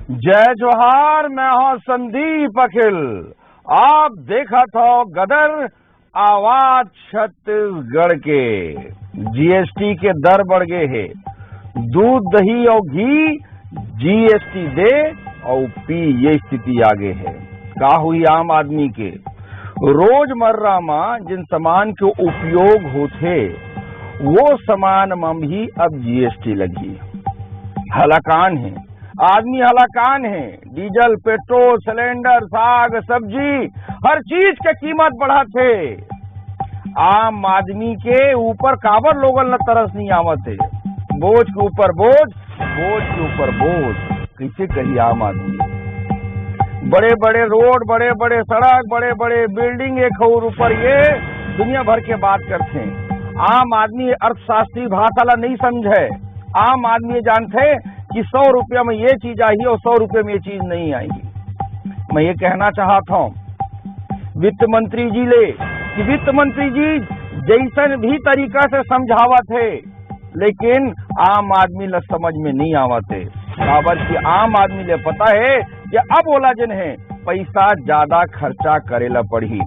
जय जोहार। मैं हूं संदीप अखिल। आप देखा था गदर आवाज छत्तीसगढ़ के। जीएसटी के दर बढ़ गए हैं। दूध दही और घी जीएसटी दे और पी, ये स्थिति आगे है। का हुई आम आदमी के रोजमर्रा में जिन सामान के उपयोग होते वो सामान में भी अब जीएसटी लगी। हलाकान है, आदमी हलाकान है। डीजल, पेट्रोल, सिलेंडर, साग सब्जी, हर चीज के कीमत बढ़ा थे। आम आदमी के ऊपर काबर लोगन न तरस नहीं आवत है। बोझ के ऊपर बोझ, बोझ के ऊपर बोझ, कैसे कही आम आदमी। बड़े बड़े रोड, बड़े बड़े सड़क, बड़े बड़े बिल्डिंग एक और ऊपर ये दुनिया भर के बात करते हैं। आम आदमी अर्थशास्त्री भाषा ला नहीं समझे। आम आदमी जानते कि 100 रुपया में ये चीज आई और 100 रुपये में ये चीज नहीं आएगी। मैं ये कहना चाहता हूं वित्त मंत्री जी ले कि वित्त मंत्री जी जैसन भी तरीका से समझावत है, लेकिन आम आदमी ला समझ में नहीं आवत है। काबर कि आम आदमी ले पता है कि अब ओला जन है पैसा ज्यादा खर्चा करेला पड़ी।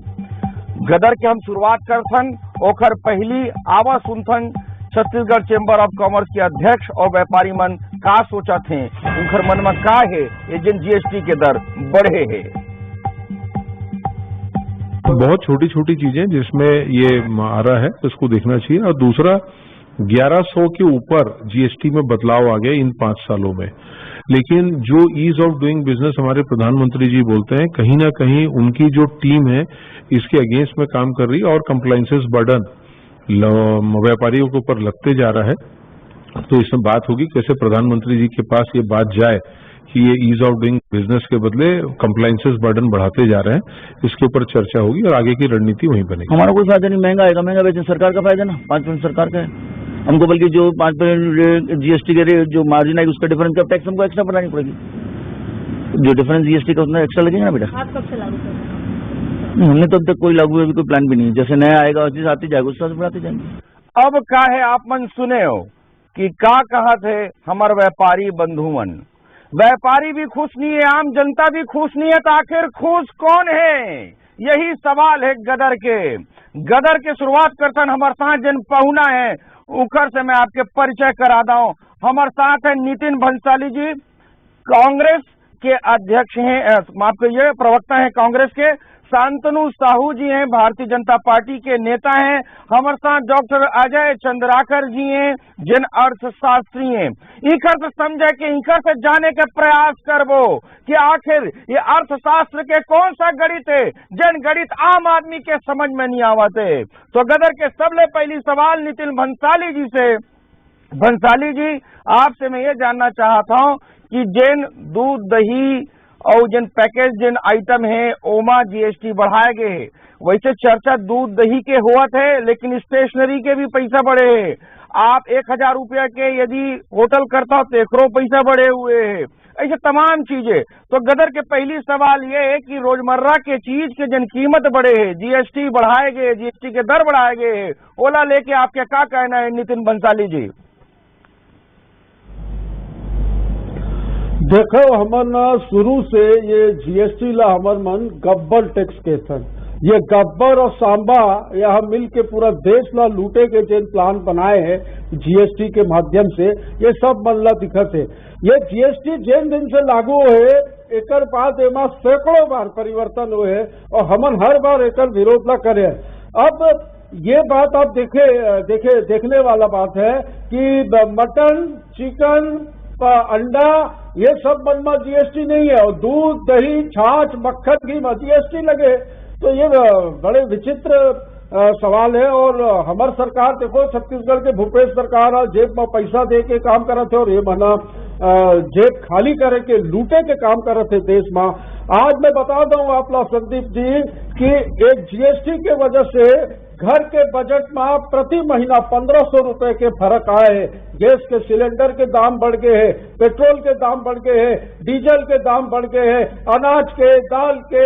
गदर के हम शुरुआत करथन, ओखर पहली आवा सुनथन छत्तीसगढ़ चेंबर ऑफ कॉमर्स के अध्यक्ष और व्यापारी मन का सोचा थे, उनकर मन में का है ये जिन जीएसटी के दर बढ़े है। बहुत छोटी छोटी चीजें जिसमें ये आ रहा है, इसको देखना चाहिए। और दूसरा 1100 के ऊपर जीएसटी में बदलाव आ गया इन 5 सालों में। लेकिन जो ईज ऑफ डूइंग बिजनेस हमारे प्रधानमंत्री जी बोलते हैं, कहीं ना कहीं उनकी जो टीम है इसके अगेंस्ट में काम कर रही है और कंप्लायंसेस बर्डन व्यापारियों के ऊपर लगते जा रहा है। तो इसमें बात होगी कैसे प्रधानमंत्री जी के पास ये बात जाए कि ये ईज ऑफ डूइंग बिजनेस के बदले कंप्लायंसेस बर्डन बढ़ाते जा रहे हैं। इसके ऊपर चर्चा होगी और आगे की रणनीति वहीं बनेगी। हमारा कोई फायदा नहीं, महंगा आएगा, महंगा बेचने सरकार का फायदा ना, 5% सरकार का है हमको। बल्कि जो 5% जीएसटी के जो मार्जिन आएगी उसका डिफरेंस का टैक्स हमको एक्स्ट्रा बढ़ानी पड़ेगी। जो डिफरेंस जीएसटी का उतना एक्स्ट्रा लगेगा ना बेटा। आप कब से लागू कर रहे हैं? हमने तो अब तक कोई लागू अभी कोई प्लान भी नहीं। जैसे नया आएगा और चीज आती जाएगी उस तरह से बढ़ाते जाएंगे। अब का है आप मन सुने हो कि का कहा थे हमारे व्यापारी बंधुमन। व्यापारी भी खुश नहीं है, आम जनता भी खुश नहीं है, तो आखिर खुश कौन है? यही सवाल है गदर के। गदर के शुरुआत करतन हमारे साथ जिन पहुना है उखर से मैं आपके परिचय करा दूं। हमारे साथ है नितिन भंसाली जी, कांग्रेस के अध्यक्ष हैं, माफ करिए प्रवक्ता हैं कांग्रेस के। शांतनु साहू जी हैं, भारतीय जनता पार्टी के नेता हैं। हमारे साथ डॉक्टर अजय चंद्राकर जी हैं, जिन अर्थशास्त्री हैं। इकर से समझे कि इकर से जाने के प्रयास करबो कि आखिर ये अर्थशास्त्र के कौन सा गणित है जिन गणित आम आदमी के समझ में नहीं आवते। तो गदर के सबले पहली सवाल नितिन भंसाली जी से। भंसाली जी, आपसे मैं ये जानना चाहता हूँ कि जिन दूध दही और जिन पैकेज जिन आइटम है ओमा जीएसटी बढ़ाए गए है, वैसे चर्चा दूध दही के हुआ थे, लेकिन स्टेशनरी के भी पैसा बढ़े है। आप 1000 रुपया के यदि होटल करता हो तो 1 पैसा बढ़े हुए है। ऐसे तमाम चीजें। तो गदर के पहली सवाल ये है कि रोजमर्रा के चीज के जिन कीमत बढ़े है, जीएसटी बढ़ाए गए, जीएसटी के दर बढ़ाए गए है, ओला लेके आपके क्या कहना है नितिन भंसाली जी? देखो हमन शुरू से ये जीएसटी ला हमर मन गब्बर टैक्स के थन। ये गब्बर और सांबा यह मिल के पूरा देश ला लूटे के जिन प्लान बनाए हैं जीएसटी के माध्यम से, ये सब मन ला दिखत है। ये जीएसटी जिन दिन से लागू हुए एकर बाद एमा सैकड़ों बार परिवर्तन हुए और हमन हर बार एकर विरोध ला करे। अब ये बात आप देखने वाला बात है कि मटन, चिकन, अंडा ये सब मन में जीएसटी नहीं है और दूध दही छाछ मक्खन घी में जीएसटी लगे। तो ये बड़े विचित्र सवाल है। और हमार सरकार देखो छत्तीसगढ़ के भूपेश सरकार जेब में पैसा दे के काम करते और ये मना जेब खाली करे के लूटे के काम करते देश में। आज मैं बता दूं आप लोग संदीप जी कि एक जीएसटी के वजह से घर के बजट में प्रति महीना 1500 रुपए के फर्क आए हैं। गैस के सिलेंडर के दाम बढ़ गए हैं, पेट्रोल के दाम बढ़ गए हैं, डीजल के दाम बढ़ गए हैं, अनाज के, दाल के,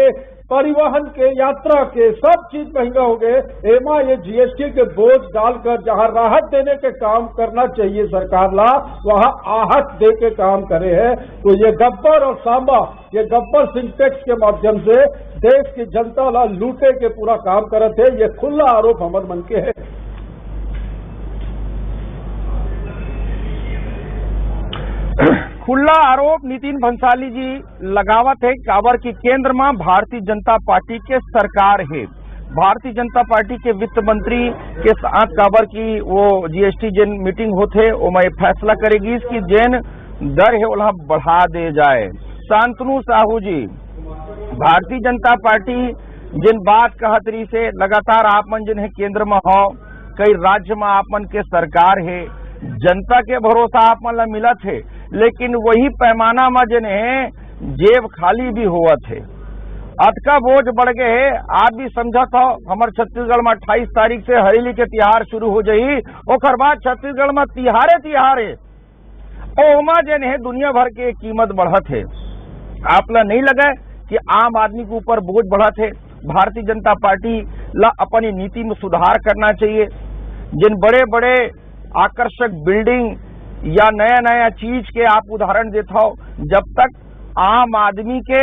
परिवहन के, यात्रा के, सब चीज महंगा हो गए। एमा ये जीएसटी के बोझ डालकर जहां राहत देने के काम करना चाहिए सरकार ला, वहां आहत दे के काम करे है। तो ये गब्बर और सांबा, ये गब्बर सिंह टैक्स के माध्यम से देश की जनता ला लूटे के पूरा काम करते है। ये खुला आरोप हमर मन के है। खुला आरोप नितिन भंसाली जी लगावत है काबर की केंद्र में भारतीय जनता पार्टी के सरकार है। भारतीय जनता पार्टी के वित्त मंत्री के साथ काबर की वो जीएसटी जिन मीटिंग होते वो मैं फैसला करेगी इसकी जिन दर है वह बढ़ा दे जाए। शांतनु साहू जी, भारतीय जनता पार्टी जिन बात कहतरी से लगातार आपमन जिन है केंद्र में हो, कई राज्य में आपमन के सरकार है, जनता के भरोसा आपमन ला मिलत है, लेकिन वही पैमाना में जिन है जेब खाली भी हुआ थे। अतका बोझ बढ़ गए है। आप भी समझत हो हमारे छत्तीसगढ़ में 28 तारीख से हरेली के तिहार शुरू हो जाई, और बाद छत्तीसगढ़ में तिहारे ओमा जिन है दुनिया भर के कीमत बढ़त है। आप ला नहीं लगा कि आम आदमी के ऊपर बोझ बढ़त है? भारतीय जनता पार्टी ला अपनी नीति में सुधार करना चाहिए। जिन बड़े बड़े आकर्षक बिल्डिंग या नया नया चीज के आप उदाहरण देता हो, जब तक आम आदमी के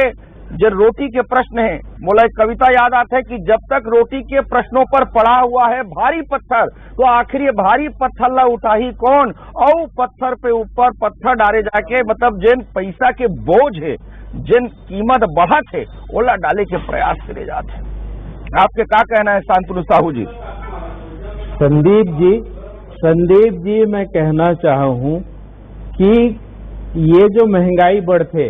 जो रोटी के प्रश्न है, मोला एक कविता याद आता है कि जब तक रोटी के प्रश्नों पर पड़ा हुआ है भारी पत्थर, तो आखिर ये भारी पत्थर ला उठाही कौन? और पत्थर पे ऊपर पत्थर डाले जाके, मतलब जिन पैसा के बोझ है, जिन कीमत बढ़त है, ओला डाले के प्रयास करे जाते हैं। आपके क्या कहना है शांतनु साहू जी? संदीप जी, मैं कहना चाहा हूं कि ये जो महंगाई बढ़ते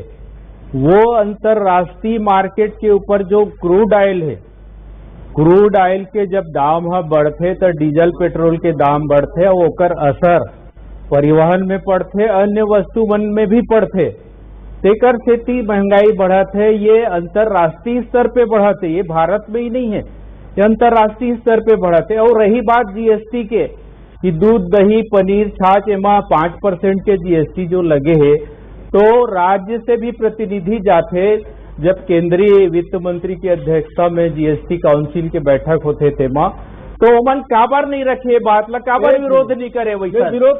वो अंतरराष्ट्रीय मार्केट के ऊपर जो क्रूड ऑयल है, क्रूड ऑयल के जब दाम बढ़ते तो डीजल पेट्रोल के दाम बढ़ते, ओकर असर परिवहन में पड़ते, अन्य वस्तु मन में भी पड़ते। तेकर सेती महंगाई बढ़त है। ये अंतरराष्ट्रीय स्तर पे बढ़त है, ये भारत में ही नहीं है, ये अंतरराष्ट्रीय स्तर पे बढ़त है। और रही बात जीएसटी के कि दूध, दही, पनीर, छाछ एमा 5% के जीएसटी जो लगे है, तो राज्य से भी प्रतिनिधि जाते। जब केंद्रीय वित्त मंत्री की अध्यक्षता में जीएसटी काउंसिल के बैठक होते थे मां, तो मन काबर नहीं रखे बात ला, काबर विरोध नहीं करे? वैसा विरोध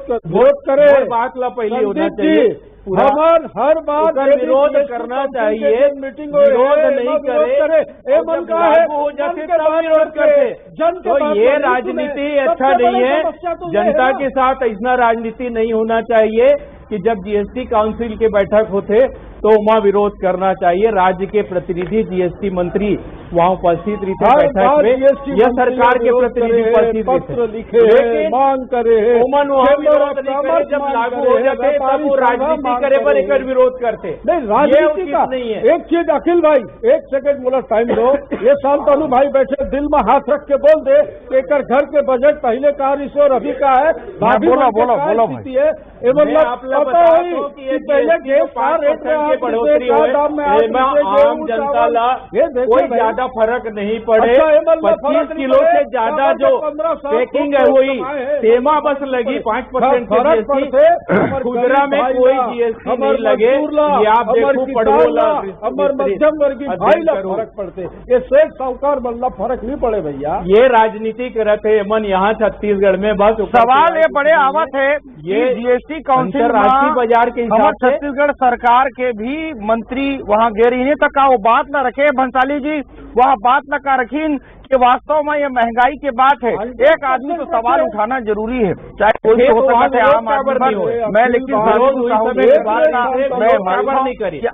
करे बात ला पहले होना चाहिए। हर बात विरोध करना चाहिए, मीटिंग विरोध नहीं करे, मन का है हो जाते तब विरोध करते। तो ये राजनीति अच्छा नहीं है। जनता के साथ ऐसा राजनीति नहीं होना चाहिए कि जब जीएसटी काउंसिल के बैठक होते तो वहाँ विरोध करना चाहिए। राज्य के प्रतिनिधि, जीएसटी मंत्री वहाँ उपस्थित रहते बैठक में, यह सरकार के प्रतिनिधि उपस्थित पत्र लिखे, मांग करे, विरोध नहीं करे। जब लागू हो जाते तब वो राजनीति करे पर एक विरोध करते। नहीं, राजनीति का नहीं है। एक चीज अखिल भाई, एक सेकंड मोला टाइम दो। ये शांतनु भाई बैठे दिल में हाथ रख के बोल दे कि एक घर के बजट पहले का और अभी का है, बोलो स्थिति है। पहले गैस का रेट के बढ़ोतरी आम जनता ला कोई ज्यादा फर्क नहीं पड़े। 25 किलो से ज्यादा जो पैकिंग है वही सेमा बस लगी 5% खुदरा में कोई जीएसटी नहीं लगे। ये आप देखो पड़ोला अमर मध्यम वर्गीय भाई ला फर्क पड़ते, ये सेठ साहूकार बल्ला फर्क नहीं पड़े भैया। ये राजनीति करते मन यहाँ छत्तीसगढ़ में। बस सवाल ये बड़े आवत है, ये जीएसटी काउंसिल राष्ट्रीय बाजार के हिसाब से छत्तीसगढ़ सरकार के भी मंत्री वहाँ गए रही तक वो बात न रखे भंसाली जी, वहाँ बात न का रखीन कि वास्तव में ये महंगाई की बात है। एक आदमी को सवाल उठाना जरूरी है, चाहे कोई भी हो सकता है, आम आदमी। मैं लेकिन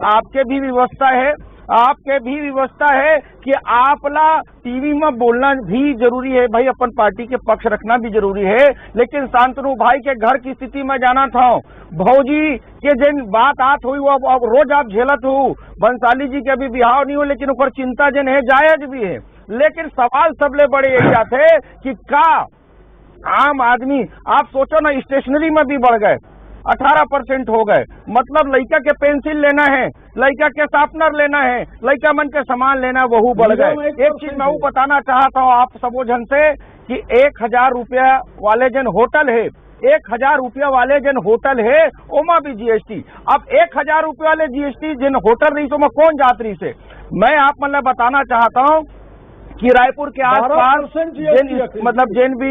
आपके भी व्यवस्था है, आपके भी व्यवस्था है कि आपला टीवी में बोलना भी जरूरी है भाई, अपन पार्टी के पक्ष रखना भी जरूरी है। लेकिन शांतनु भाई के घर की स्थिति में जाना था, भौजी के जिन बात आत हुई वो अब रोज आप झेलत हो। बंसाली जी के अभी बिहाव नहीं हो, लेकिन ऊपर चिंता जिन है जायज भी है। लेकिन सवाल सबले बड़े यही आते कि का आम आदमी, आप सोचो ना, स्टेशनरी में भी बढ़ गए, 18% हो गए। मतलब लड़का के पेंसिल लेना है, लड़का के शार्पनर लेना है, लड़का मन के सामान लेना, वह बढ़ गए। एक चीज मैं वो बताना चाहता हूँ आप सबो जन से कि 1000 रुपया वाले जन होटल है, 1000 रुपया वाले जन होटल है, ओमा भी जीएसटी। अब 1000 रुपये वाले जीएसटी जिन होटल रही तो मैं कौन जात रही से? मैं आप मतलब बताना चाहता हूँ कि रायपुर के आसपास 12% मतलब जिन भी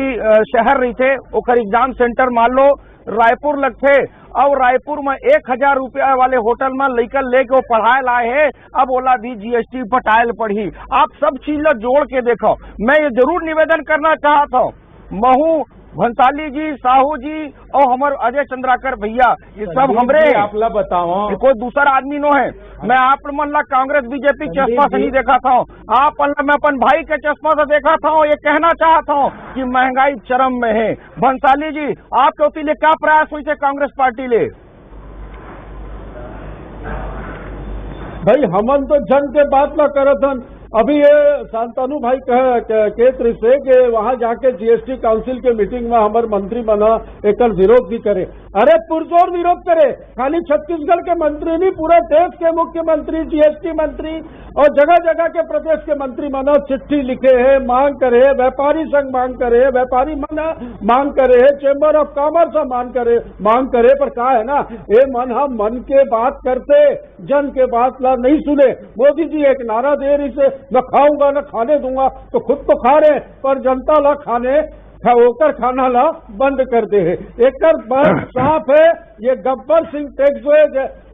शहर रही थे ओकर एग्जाम सेंटर मान लो रायपुर लग थे, और रायपुर में 1000 रुपया वाले होटल में लइकन लेके वो पढ़ाए लाए है, अब ओला भी जीएसटी पटायल पढ़ी। आप सब चीज ला जोड़ के देखो। मैं ये जरूर निवेदन करना चाहता हूँ, महू भंसाली जी, साहू जी और हमार अजय चंद्राकर भैया, ये सब हमरे आप ला बताओ, कोई दूसरा आदमी नो है। मैं आप मन ला कांग्रेस बीजेपी चश्मा से नहीं देखा था, आप मैं अपन भाई के चश्मा से देखा था। ये कहना चाहता हूँ कि महंगाई चरम में है। भंसाली जी, आपके लिए क्या प्रयास हुई थे कांग्रेस पार्टी ले? भाई हमन तो जन के बात ना करत हन। अभी ये शांतनु भाई केत्र से कि वहां जाके जीएसटी काउंसिल के मीटिंग में हमारे मंत्री बना एक विरोध भी करे। अरे पुरजोर विरोध करे, खाली छत्तीसगढ़ के मंत्री नहीं, पूरे देश के मुख्यमंत्री, जीएसटी मंत्री और जगह जगह के प्रदेश के मंत्री मना चिट्ठी लिखे है, मांग करे, व्यापारी संघ मांग करे, व्यापारी मना मांग करे, चेंबर ऑफ कॉमर्स मांग करे, पर कहा है ना, ये मन हम मन के बात करते, जन के बात ला नहीं सुने। मोदी जी एक नारा दे रही से, न खाऊंगा न खाने दूंगा, तो खुद तो खा रहे पर जनता ला होकर खाना ला बंद कर दे है। एक बात साफ है, ये गब्बर सिंह टैक्स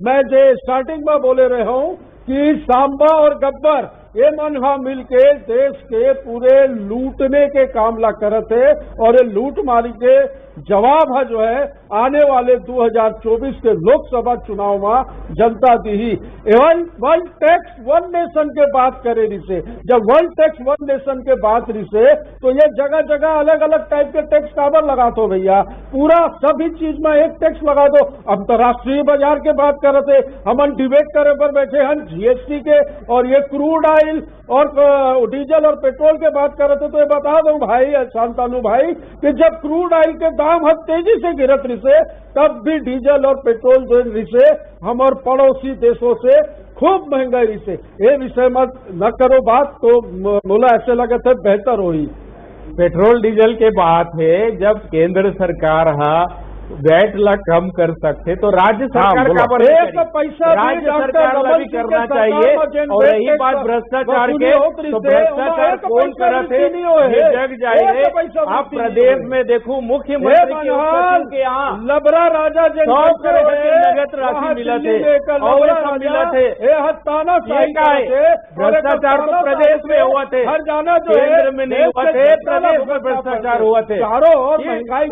मैं जो स्टार्टिंग में बोले रहे हूँ कि सांबा और गब्बर ये मन हा मिलके देश के पूरे लूटने के काम ला करत है, और ये लूट मारी के जवाब है जो है आने वाले 2024 के लोकसभा चुनाव में जनता दी ही। एवं वन टैक्स वन नेशन के बात करे रही से, जब वन टैक्स वन नेशन के बात रही से, तो ये जगह जगह अलग अलग टाइप के टैक्स काबर लगा दो भैया, पूरा सभी चीज में एक टैक्स लगा दो। अंतर्राष्ट्रीय बाजार के बात करते, हम डिबेट करे पर बैठे हम जीएसटी के, और ये क्रूड ऑयल और डीजल और पेट्रोल के बात करते, तो ये बता दूं भाई शांतनु भाई कि जब क्रूड ऑयल के दाम हद तेजी से गिरत रही से, तब भी डीजल और पेट्रोल जो रही से हमारे पड़ोसी देशों से खूब महंगाई रही से। ये विषय मत न करो बात, तो मोला ऐसे लगे थे बेहतर होई। पेट्रोल डीजल के बात है, जब केंद्र सरकार वैट ला कम कर सकते तो राज्य सरकार का पैसा राज्य सरकार ला भी करना चाहिए। और रही बात भ्रष्टाचार के, तो भ्रष्टाचार कौन करते ये जग जाए। आप प्रदेश में देखो, मुख्यमंत्री के यहाँ लबरा राजा 100 करोड़ के नगद राशि मिला थे और मिला थे। भ्रष्टाचार तो प्रदेश में हुआ थे, हर जाना जो केंद्र में नहीं हुआ थे, प्रदेश में भ्रष्टाचार हुआ थे। चारों और महंगाई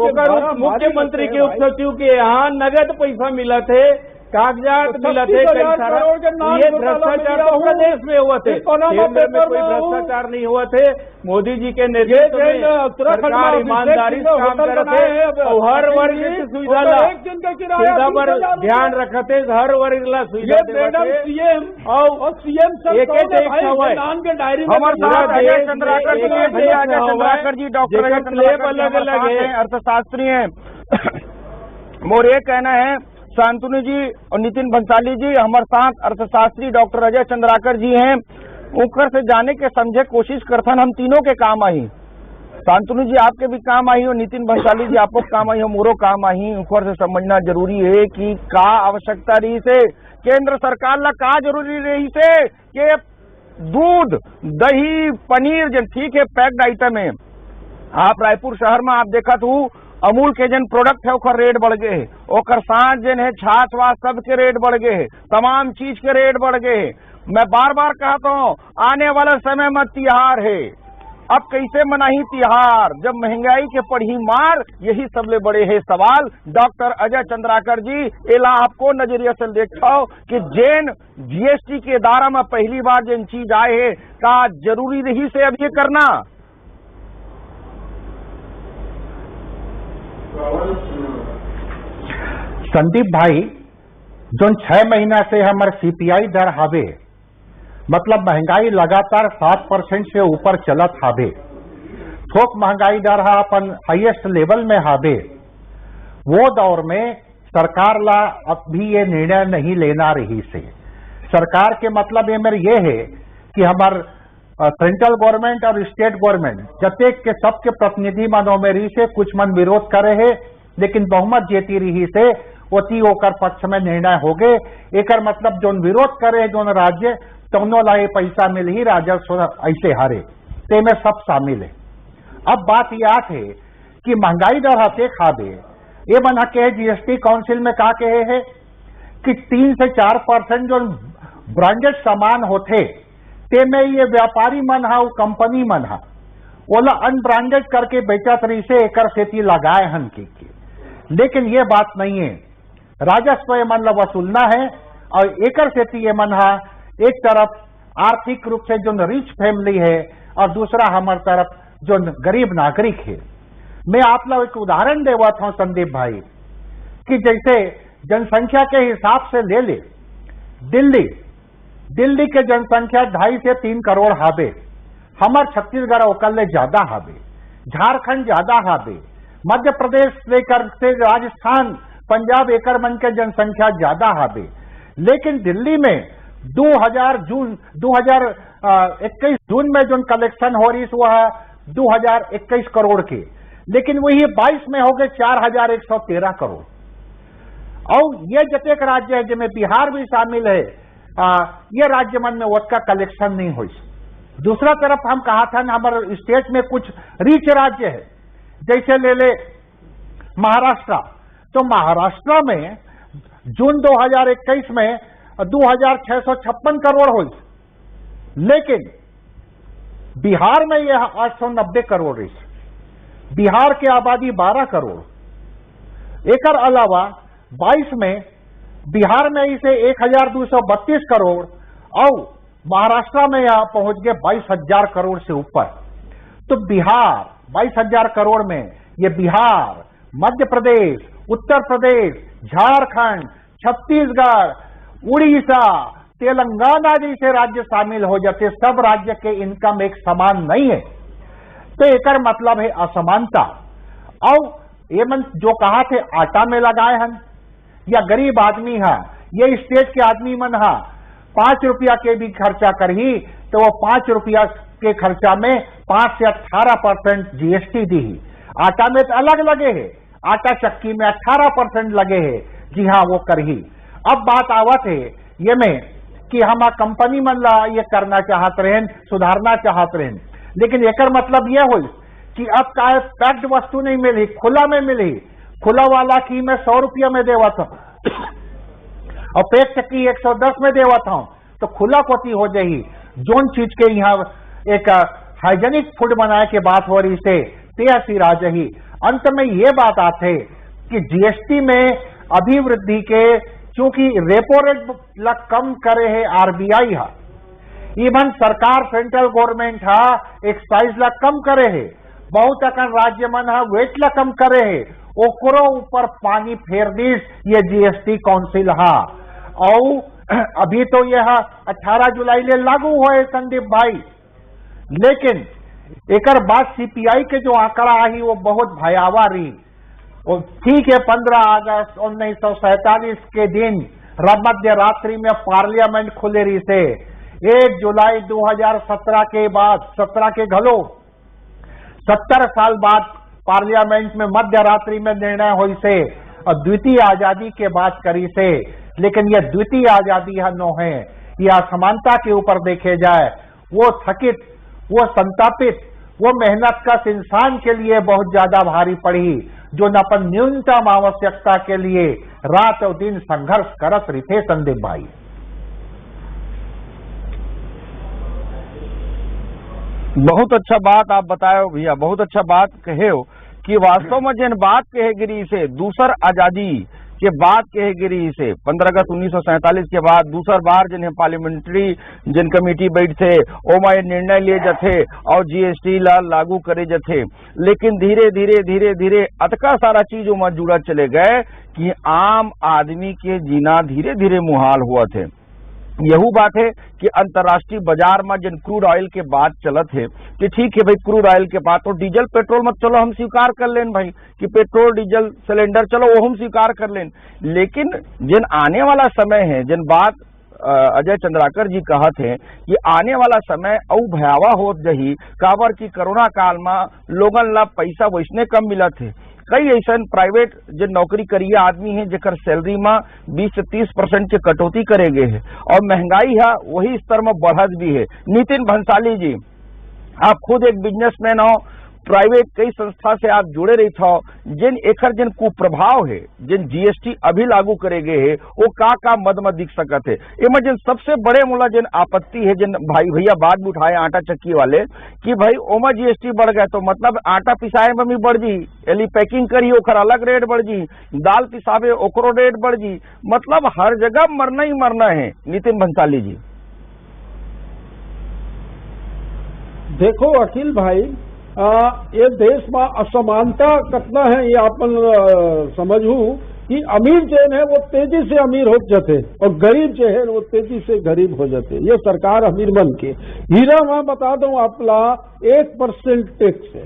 मुख्यमंत्री के सचिव के यहाँ नगद पैसा मिला थे, कागजात मिला थे, कई सारा। ये भ्रष्टाचार तो प्रदेश में हुआ थे, केंद्र में कोई भ्रष्टाचार नहीं हुआ थे। मोदी जी के नेतृत्व में सरकार ईमानदारी से काम करते और हर वर्ग की सुविधा पर ध्यान रखते, हर वर्ग ला सुविधा सीएम और सीएम एक चंद्राकर जी, डॉक्टर अलग अलग है, अर्थशास्त्री हैं। मोर ये कहना है शांतनु जी और नितिन भंसाली जी, हमारे साथ अर्थशास्त्री डॉक्टर अजय चंद्राकर जी हैं, उनकर से जाने के समझे कोशिश करथन। हम तीनों के काम आई, शांतनु जी आपके भी काम आई और नितिन भंसाली जी आपको काम आई, मोरो काम आई। ऊपर से समझना जरूरी है कि का आवश्यकता रही से केंद्र सरकार ला का जरूरी रही से कि दूध दही पनीर जन ठीक है पैक्ड आइटम है। आप रायपुर शहर में आप देखा तो अमूल के जन प्रोडक्ट है ओकर रेट बढ़ गए है, ओकर साथ जन है छाछ वाछ सब के रेट बढ़ गए है, तमाम चीज के रेट बढ़ गए है। मैं बार बार कहता हूँ आने वाला समय में तिहार है, अब कैसे मनाही तिहार जब महंगाई के पड़ी मार, यही सबले बड़े है सवाल। डॉक्टर अजय चंद्राकर जी एला आपको नजरिया से देखो कि जैन जीएसटी के दायरा में पहली बार जैन चीज आए है का जरूरी रही से अब ये करना। संदीप भाई, जो 6 महीना से हमारे सीपीआई दर हावे, मतलब महंगाई लगातार 7% से ऊपर चलत हावे, थोक महंगाई दर अपन हाईएस्ट लेवल में हावे, वो दौर में सरकार ला अब भी ये निर्णय नहीं लेना रही से। सरकार के मतलब ये मेरे ये है कि हमार सेंट्रल गवर्नमेंट और स्टेट गवर्नमेंट जतेक के सबके प्रतिनिधि मनों में रही से कुछ मन विरोध करे है, लेकिन बहुमत जेती रही से ओती होकर पक्ष में निर्णय हो गए। एक मतलब जो विरोध करे जो राज्य तौनो लाए पैसा मिल ही राजस्व ऐसे हरे ते में सब शामिल है। अब बात यह है कि महंगाई दर हते खाबे ये बना के जीएसटी काउंसिल में का कहे है कि 3 से 4% जो ब्रांडेड सामान होते ते में ये व्यापारी मन हा कंपनी मन हा ओला अनब्रांडेड करके बेचत रही से एकर सेती लगाए हन की। लेकिन ये बात नहीं है, राजस्व ये मन ला वसूलना है और एकर सेती ये मन हा एक तरफ आर्थिक रूप से जो रिच फैमिली है और दूसरा हमार तरफ जो गरीब नागरिक है। मैं आप लोग एक उदाहरण देवा था संदीप भाई कि जैसे जनसंख्या के हिसाब से ले ले दिल्ली के जनसंख्या 2.5 से 3 करोड़ हावे, हमार छत्तीसगढ़ ओकल ज्यादा हावे, झारखंड ज्यादा हावे, मध्य प्रदेश लेकर से राजस्थान पंजाब एकर मन के जनसंख्या ज्यादा हावे। लेकिन दिल्ली में 2021 जून में जो कलेक्शन हो रही वो है 2021 करोड़ के, लेकिन वही 22 में हो गए 4113 करोड़। और ये जतेक राज्य है जिनमें बिहार भी शामिल है, ये राज्य मन में उसका कलेक्शन नहीं हो। दूसरा तरफ हम कहा था ना हमारे स्टेट में कुछ रिच राज्य है, जैसे ले ले महाराष्ट्र, तो महाराष्ट्र में जून 2021 में 2656 करोड़ हुई, लेकिन बिहार में यह 890 करोड़ है। बिहार की आबादी 12 करोड़। एकर अलावा 22 में बिहार में इसे 1232 करोड़ और महाराष्ट्र में यह पहुंच गए 22,000 करोड़ से ऊपर। तो बिहार 22,000 करोड़ में ये बिहार, मध्य प्रदेश, उत्तर प्रदेश, झारखंड, छत्तीसगढ़, उड़ीसा, तेलंगाना जैसे राज्य शामिल हो जाते। सब राज्य के इनकम एक समान नहीं है, तो एकर मतलब है असमानता। और ये मन जो कहा थे आटा में लगाए हन या गरीब आदमी है, ये स्टेट के आदमी मन है 5 रुपया के भी खर्चा करही तो वो 5 रुपया के खर्चा में 5 से 18% जीएसटी दी। आटा में तो अलग लगे है, आटा चक्की में 18% लगे है, जी हाँ वो करही। अब बात आवत है ये में कि हम कंपनी मन ला ये करना चाहत रहें, सुधारना चाहत रहें, लेकिन एकर मतलब ये हो कि अब का पैक्ड वस्तु नहीं मिली, खुला में मिली। खुला वाला की मैं 100 रुपया में देवा था और पैक चक्की 110 में देवा था, तो खुला कोती हो जाही। जोन चीज के यहाँ एक हाइजेनिक फूड बनाए के बात हो रही से ते आ जाही। अंत में ये बात आते कि जीएसटी में अभिवृद्धि के चूंकि रेपो रेट ला कम करे है आरबीआई हा, इवन सरकार सेंट्रल गवर्नमेंट हा एक्साइज ला कम करे है, बहुत अकन राज्य मन हा वेट ला कम करे है, ओकरो ऊपर पानी फेर दीस ये जीएसटी काउंसिल हा। और अभी तो यह 18 जुलाई ले लागू होए संदीप भाई, लेकिन एकर बाद सीपीआई के जो आंकड़ा आई वो बहुत भयावह रही। और ठीक है 15 अगस्त 1947 के दिन मध्य रात्रि में पार्लियामेंट खुले रही से 1 जुलाई 2017 के बाद 17 के घलो 70 साल बाद पार्लियामेंट में मध्य रात्रि में निर्णय हुई से और द्वितीय आजादी के बात करी से। लेकिन यह द्वितीय आजादी है नो है, यह असमानता के ऊपर देखे जाए वो थकित, वो संतापित, वो मेहनत का इंसान के लिए बहुत ज्यादा भारी पड़ी, जो न अपन न्यूनतम आवश्यकता के लिए रात और दिन संघर्ष करत रही थे संदीप भाई। बहुत अच्छा बात आप बताए भैया, बहुत अच्छा बात कहे हो कि वास्तव में जिन बात कहे गिरी से दूसर आजादी के बाद कहे गिरी से 15 अगस्त 1947 के बाद दूसर बार जिन्हें पार्लियामेंट्री जिन कमेटी बैठ थे ओमा निर्णय लिए जाते और जीएसटी ला लागू करे जाते। लेकिन धीरे धीरे धीरे धीरे अतका सारा चीज ओमा जुड़ा चले गए कि आम आदमी के जीना धीरे धीरे मुहाल हुआ थे। यही बात है कि अंतर्राष्ट्रीय बाजार में जिन क्रूड ऑयल के बात चलत है कि ठीक है भाई क्रूड ऑयल के बाद तो डीजल पेट्रोल मत चलो हम स्वीकार कर लें भाई कि पेट्रोल डीजल सिलेंडर चलो वो हम स्वीकार कर लें। लेकिन जिन आने वाला समय है जिन बात अजय चंद्राकर जी कहा थे कि आने वाला समय और भयावह हो जही काबर की कोरोना काल में लोगन ला पैसा वैसने कम मिला थे, कई ऐसा प्राइवेट जो नौकरी करिए आदमी है जेकर सैलरी में 20 से 30% के कटौती करेगे है और महंगाई है वही स्तर में बढ़त भी है। नितिन भंसाली जी, आप खुद एक बिजनेसमैन हो, प्राइवेट कई संस्था से आप जुड़े रही था, जिन एकर जिन कुप्रभाव है, जिन जीएसटी अभी लागू करेगे है वो का मद में दिख सकत है। इनमें जिन सबसे बड़े मूला जिन आपत्ति है, जिन भाई भैया बात भी उठाए आटा चक्की वाले कि भाई ओमा जीएसटी बढ़ गए तो मतलब आटा पिसाए में भी बढ़ जी, एली पैकिंग करी ओकर अलग रेट बढ़ जी, दाल पिसावे ओकरो रेट बढ़ जी, मतलब हर जगह मरना ही मरना है। नितिन भंसाली जी, देखो अखिल भाई, ये देश में असमानता कितना है ये अपन समझू कि अमीर जो है वो तेजी से अमीर हो जाते और गरीब जो है वो तेजी से गरीब हो जाते। ये सरकार अमीर बन के हीरा में बता दूं आपला 1% टैक्स है,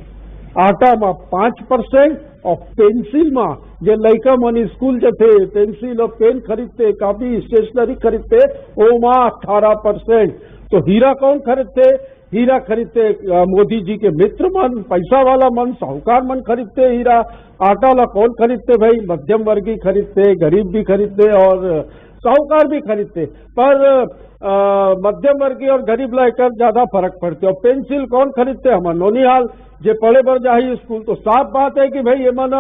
आटा में 5% और पेंसिल में जो लड़का मन स्कूल जाते पेंसिल और पेन खरीदते, कापी स्टेशनरी खरीदते वो में 18%। तो हीरा कौन खरीदते? हीरा खरीदते मोदी जी के मित्र मन, पैसा वाला मन, साहूकार मन खरीदते हीरा। आटा ला कौन खरीदते भाई? मध्यम वर्गीय खरीदते, गरीब भी खरीदते और साहूकार भी खरीदते। पर मध्यम वर्गीय और गरीब ला एक ज्यादा फर्क पड़ते। और पेंसिल कौन खरीदते? हमारे नोनिहाल जे पढ़े बर जाही स्कूल। तो साफ बात है कि भाई ये मन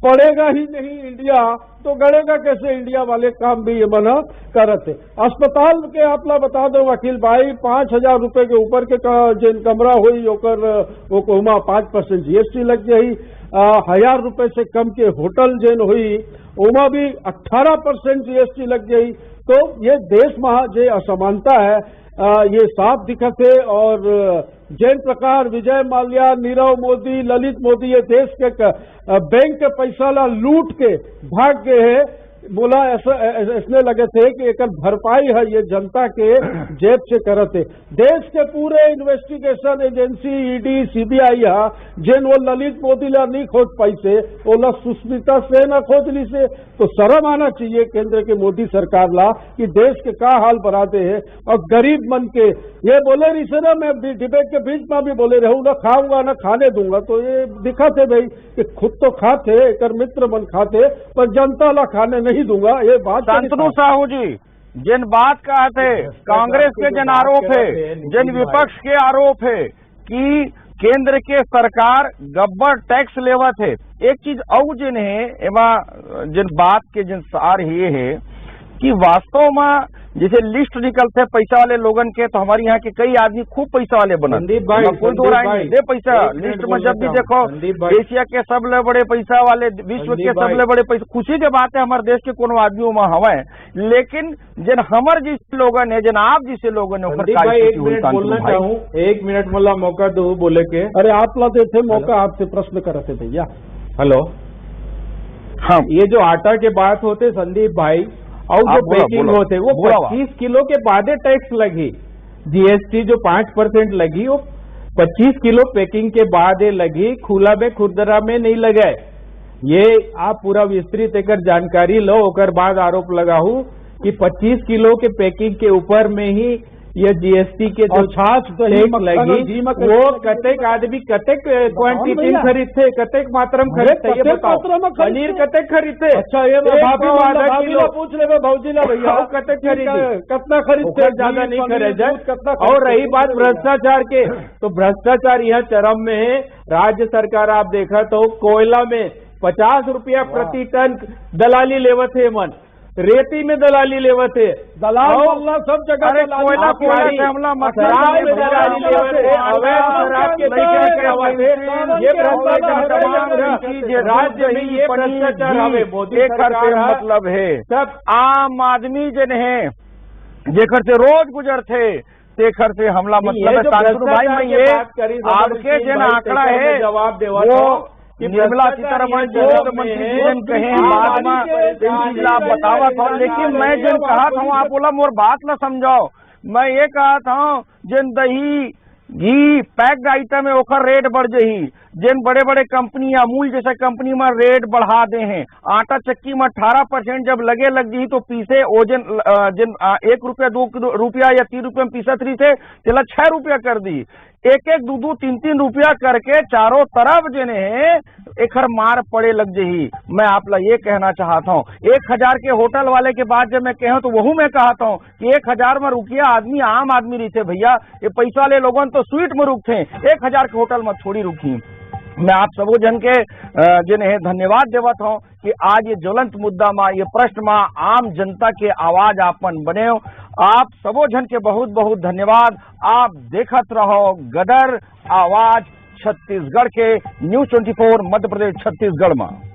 पढ़ेगा ही नहीं इंडिया तो गड़ेगा कैसे? इंडिया वाले काम भी ये मना करते। अस्पताल के आपला बता दो वकील भाई, 5,000 रुपए के ऊपर के जिन कमरा हुई ओकर ओमा 5% जीएसटी लग जाही। 1,000 रुपए से कम के होटल जिन हुई ओमा भी 18% जीएसटी लग जाही। तो ये देश में जो असमानता है ये साफ दिखत है। और जिन प्रकार विजय माल्या, नीरव मोदी, ललित मोदी ये देश के बैंक के पैसा ला लूट के भाग गए हैं, बोला ऐसा इसने लगे थे कि एक भरपाई है ये जनता के जेब से करते। देश के पूरे इन्वेस्टिगेशन एजेंसी ईडी सीबीआई जिन वो ललित मोदी ला नहीं खोज पाई से ओला सुष्मिता सेन खोज ली से। तो शर्म आना चाहिए केंद्र के मोदी सरकार ला कि देश के का हाल बनाते हैं। और गरीब मन के ये बोले रही से ना, मैं डिबेट के बीच में भी बोले रहूं ना खाऊंगा ना खाने दूंगा। तो ये दिखा थे भाई कि खुद तो खाते कर मित्र मन खाते पर जनता ला खाने नहीं दूंगा। ये बात शांतनु साहू जी, जिन बात का थे कांग्रेस के जन आरोप है, जिन विपक्ष के आरोप है कि केंद्र के सरकार गब्बर टैक्स लेवत है। एक चीज और जिन है एमा जिन बात के जिन सार ये है कि वास्तव में जैसे लिस्ट निकलते पैसा वाले लोगन के, तो हमारे यहाँ के कई आदमी खूब पैसा वाले बनते दे पैसा लिस्ट में। जब भी देखो एशिया के सबले बड़े पैसा वाले, विश्व के सबले बड़े पैसा, खुशी के बात है हमारे देश के कोनो आदमी में हवा है। लेकिन जिन हमर जिस लोगन है, जिन आप जिसे लोगन है, बोलना चाहूँ 1 मिनट मतलब मौका दो बोले के। अरे आप ला देते मौका, आपसे प्रश्न करते भैया। हेलो, हाँ, ये जो आटा के बात होते संदीप भाई और जो पैकिंग होते वो 25 किलो के बाद टैक्स लगी। जीएसटी जो 5% लगी वो 25 किलो पैकिंग के बाद लगी, खुला में खुदरा में नहीं लगाए। ये आप पूरा विस्तृत एक जानकारी लो, ओकर बाद आरोप लगाऊ कि 25 किलो के पैकिंग के ऊपर में ही ये जीएसटी के जो छाछ टैक्स लगी वो कतेक आदमी कतेक क्वांटिटी खरीदते, कतेक मात्रा में खरीदते, ये बताओ। पनीर कतेक खरीदते? अच्छा ये भाभी पूछ ले भाजी ला भैया कतेक खरीदे, कितना खरीदते? ज्यादा नहीं खरीदे। और रही बात भ्रष्टाचार के, तो भ्रष्टाचार यह चरम में है। राज्य सरकार आप देखा तो कोयला में 50 रुपया प्रति टन दलाली लेवत है, मन रेती में दलाली लेवत है, दलाल सब जगह कोयला हमला शराब में दलाली लेवत है, अवैध शराब के ये भ्रष्टाचार राज्य में ये भ्रष्टाचार हमें मोदी सरकार मतलब है। सब आम आदमी जन है जेकर से रोज गुजरते तेखर से हमला मतलब भाई में ये आपके जन आंकड़ा है जवाब देवा वो निर्मला सीतारमण जो मंत्री जन कहे आप बतावा था। लेकिन मैं जन कहा था आप बोला मोर बात न समझाओ। मैं ये कहा था जिन दही घी पैक्ड आइटम है ओकर रेट बढ़ जही, जिन बड़े बड़े कंपनी अमूल जैसे कंपनी में रेट बढ़ा दे हैं। आटा चक्की में 18% जब लग जी तो पीसे ओजन जिन 1 रुपया 2 रुपया या 3 रुपये में पीसत रही थे 6 रुपया कर दी। एक एक दो दो तीन तीन रुपया करके चारों तरफ जने एखर मार पड़े लग जही। मैं आप ला ये कहना चाहता हूँ, 1000 के होटल वाले के बाद जब मैं कहूँ तो वहू मैं कहता हूँ कि 1000 में रुकिया आदमी आम आदमी रहते भैया, ये पैसा ले लोगों तो स्वीट में रुकते, 1000 के होटल में थोड़ी रुकी। मैं आप सबो जन के जिन्हें धन्यवाद देवत हूँ कि आज ये ज्वलंत मुद्दा में, ये प्रश्न में आम जनता के आवाज आपन बने। आप सबो जन के बहुत बहुत धन्यवाद। आप देखत रहो गदर आवाज छत्तीसगढ़ के न्यूज़ 24 मध्य प्रदेश छत्तीसगढ़ में।